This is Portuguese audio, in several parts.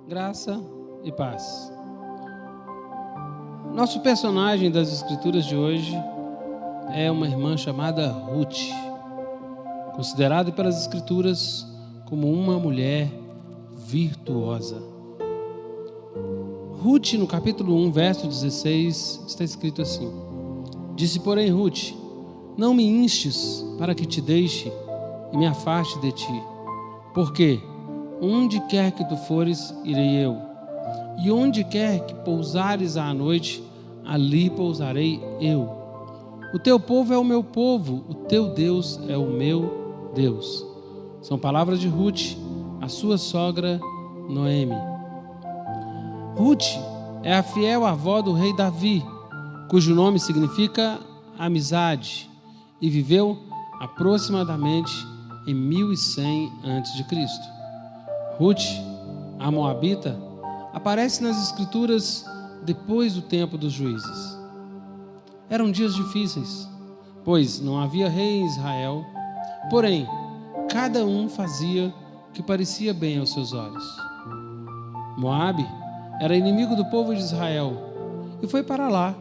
Graça e paz. Nosso personagem das escrituras de hoje é uma irmã chamada Ruth, considerada pelas escrituras como uma mulher virtuosa. Ruth, no capítulo 1, verso 16, está escrito assim: Disse, porém, Ruth: Não me instes para que te deixe e me afaste de ti, porque onde quer que tu fores, irei eu, e onde quer que pousares à noite, ali pousarei eu. O teu povo é o meu povo, o teu Deus é o meu Deus. São palavras de Ruth, a sua sogra Noemi. Ruth é a fiel avó do rei Davi, cujo nome significa amizade, e viveu aproximadamente em 1100 a.C. Ruth, a moabita, aparece nas escrituras depois do tempo dos juízes. Eram dias difíceis, pois não havia rei em Israel, porém, cada um fazia o que parecia bem aos seus olhos. Moabe era inimigo do povo de Israel, e foi para lá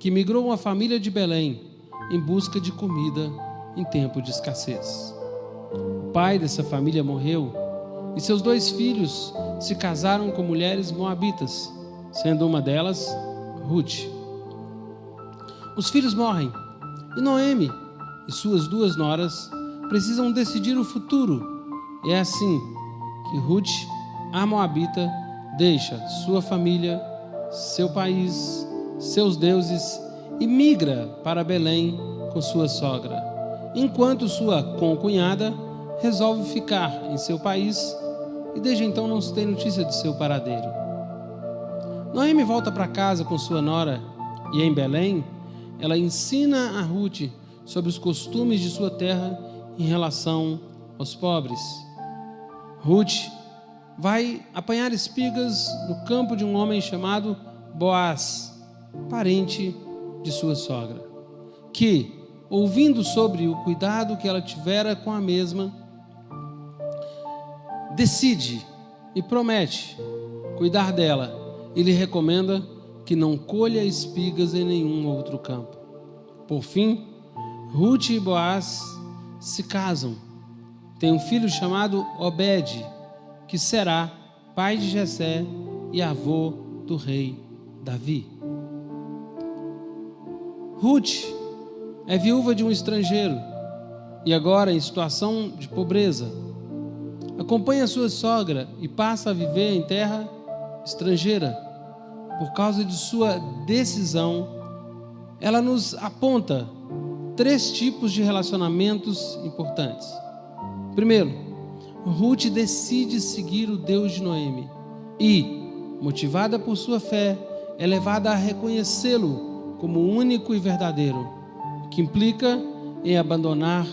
que migrou uma família de Belém em busca de comida em tempo de escassez. O pai dessa família morreu, e seus 2 filhos se casaram com mulheres moabitas, sendo uma delas Ruth. Os filhos morrem, e Noemi e suas 2 noras precisam decidir o futuro. E é assim que Ruth, a moabita, deixa sua família, seu país, seus deuses e migra para Belém com sua sogra, enquanto sua concunhada resolve ficar em seu país e desde então não se tem notícia de seu paradeiro. Noemi volta para casa com sua nora e em Belém ela ensina a Ruth sobre os costumes de sua terra em relação aos pobres. Ruth vai apanhar espigas no campo de um homem chamado Boaz, parente de sua sogra, que, ouvindo sobre o cuidado que ela tivera com a mesma, decide e promete cuidar dela e lhe recomenda que não colha espigas em nenhum outro campo. Por fim, Ruth e Boaz se casam. Tem um filho chamado Obed, que será pai de Jessé e avô do rei Davi. Ruth é viúva de um estrangeiro e agora em situação de pobreza. Acompanha sua sogra e passa a viver em terra estrangeira. Por causa de sua decisão, ela nos aponta 3 tipos de relacionamentos importantes. Primeiro, Ruth decide seguir o Deus de Noemi e, motivada por sua fé, é levada a reconhecê-lo como único e verdadeiro, o que implica em abandonar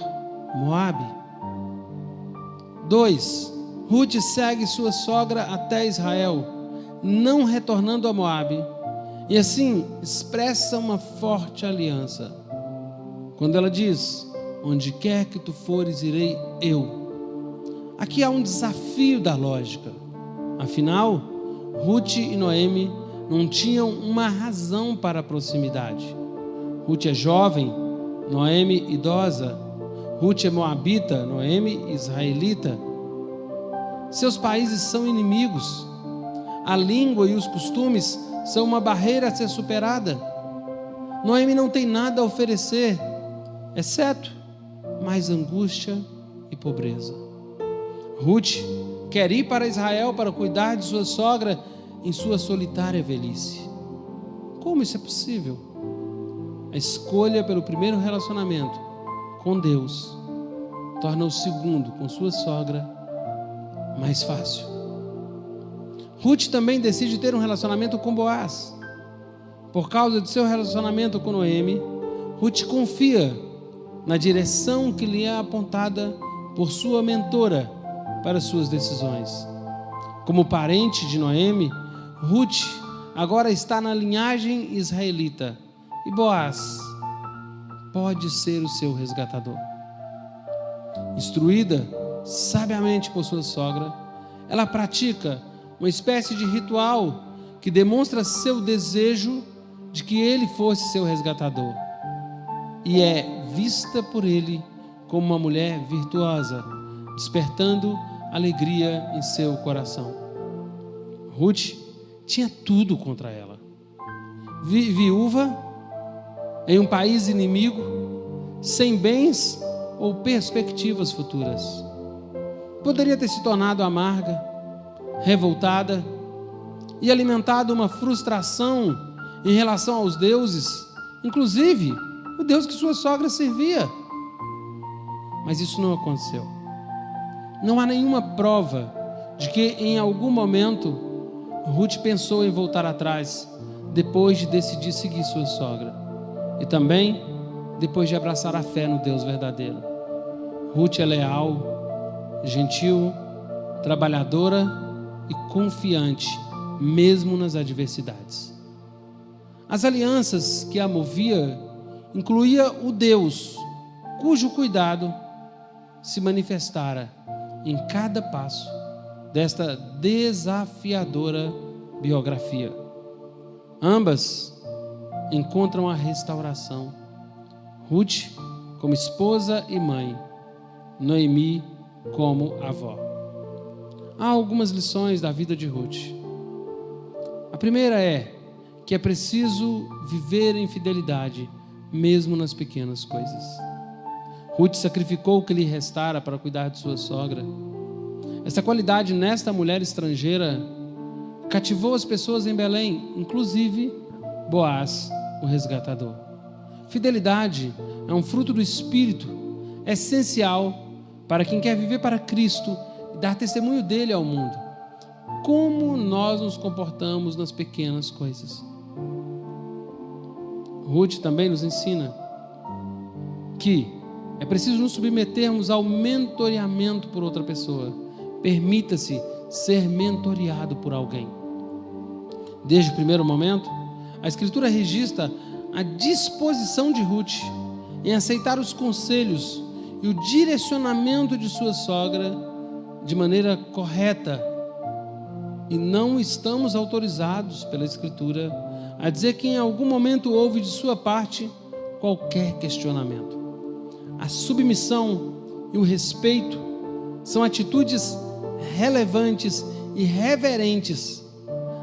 Moabe. 2. Ruth segue sua sogra até Israel, não retornando a Moabe, e assim expressa uma forte aliança. Quando ela diz: Onde quer que tu fores, irei eu. Aqui há um desafio da lógica. Afinal, Ruth e Noemi não tinham uma razão para a proximidade. Ruth é jovem, Noemi idosa. Ruth é moabita, Noemi israelita. Seus países são inimigos. A língua e os costumes são uma barreira a ser superada. Noemi não tem nada a oferecer, exceto mais angústia e pobreza. Ruth quer ir para Israel para cuidar de sua sogra em sua solitária velhice. Como isso é possível? A escolha pelo primeiro relacionamento com Deus torna o segundo com sua sogra mais fácil. Ruth também decide ter um relacionamento com Boaz. Por causa de seu relacionamento com Noemi, Ruth confia na direção que lhe é apontada por sua mentora para suas decisões. Como parente de Noemi, Ruth agora está na linhagem israelita e Boaz pode ser o seu resgatador. Instruída sabiamente por sua sogra, ela pratica uma espécie de ritual que demonstra seu desejo de que ele fosse seu resgatador. E é vista por ele como uma mulher virtuosa, despertando alegria em seu coração. Ruth tinha tudo contra ela. Viúva, em um país inimigo, sem bens ou perspectivas futuras. Poderia ter se tornado amarga, revoltada e alimentado uma frustração em relação aos deuses, inclusive o Deus que sua sogra servia. Mas isso não aconteceu. Não há nenhuma prova de que em algum momento Ruth pensou em voltar atrás depois de decidir seguir sua sogra e também depois de abraçar a fé no Deus verdadeiro. Ruth é leal, gentil, trabalhadora e confiante, mesmo nas adversidades. As alianças que a movia incluía o Deus cujo cuidado se manifestara em cada passo desta desafiadora biografia. Ambas encontram a restauração. Ruth como esposa e mãe, Noemi como avó. Há algumas lições da vida de Ruth. A primeira é que é preciso viver em fidelidade, mesmo nas pequenas coisas. Ruth sacrificou o que lhe restara para cuidar de sua sogra. Essa qualidade nesta mulher estrangeira cativou as pessoas em Belém, inclusive Boaz, o resgatador. Fidelidade é um fruto do Espírito, essencial para quem quer viver para Cristo e dar testemunho dele ao mundo. Como nós nos comportamos nas pequenas coisas. Ruth também nos ensina que é preciso nos submetermos ao mentoreamento por outra pessoa. Permita-se ser mentoreado por alguém. Desde o primeiro momento, a Escritura registra a disposição de Ruth em aceitar os conselhos e o direcionamento de sua sogra de maneira correta. E não estamos autorizados pela Escritura a dizer que em algum momento houve de sua parte qualquer questionamento. A submissão e o respeito são atitudes relevantes e reverentes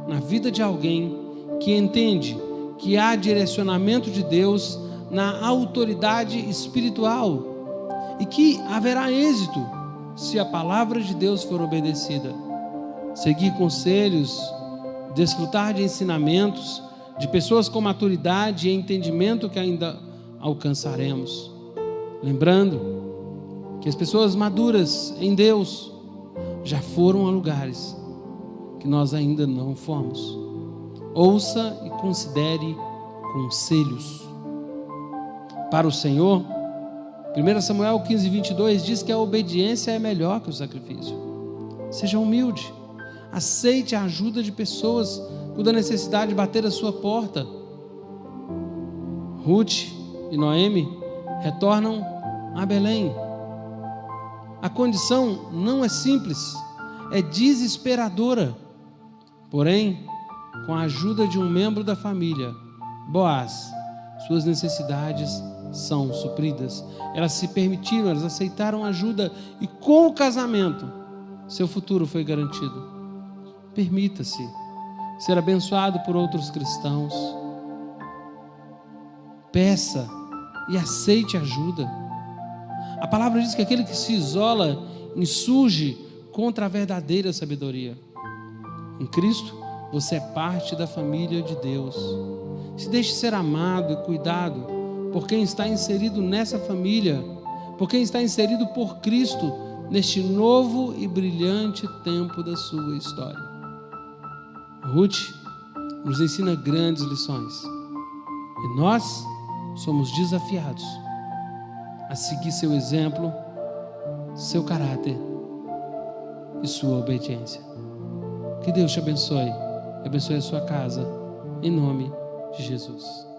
na vida de alguém que entende que há direcionamento de Deus na autoridade espiritual e que haverá êxito se a palavra de Deus for obedecida. Seguir conselhos, desfrutar de ensinamentos de pessoas com maturidade e entendimento que ainda alcançaremos. Lembrando que as pessoas maduras em Deus já foram a lugares que nós ainda não fomos. Ouça e considere conselhos. Para o Senhor, 1 Samuel 15:22 diz que a obediência é melhor que o sacrifício. Seja humilde, aceite a ajuda de pessoas quando a necessidade bater a sua porta. Ruth e Noemi retornam a Belém. A condição não é simples, é desesperadora. Porém, com a ajuda de um membro da família, Boaz, suas necessidades são supridas. Elas se permitiram, elas aceitaram ajuda e com o casamento, seu futuro foi garantido. Permita-se ser abençoado por outros cristãos. Peça e aceite ajuda. A palavra diz que aquele que se isola insurge contra a verdadeira sabedoria. Em Cristo, você é parte da família de Deus. Se deixe ser amado e cuidado por quem está inserido nessa família, por quem está inserido por Cristo neste novo e brilhante tempo da sua história. Ruth nos ensina grandes lições e nós somos desafiados a seguir seu exemplo, seu caráter e sua obediência. Que Deus te abençoe, abençoe a sua casa, em nome de Jesus.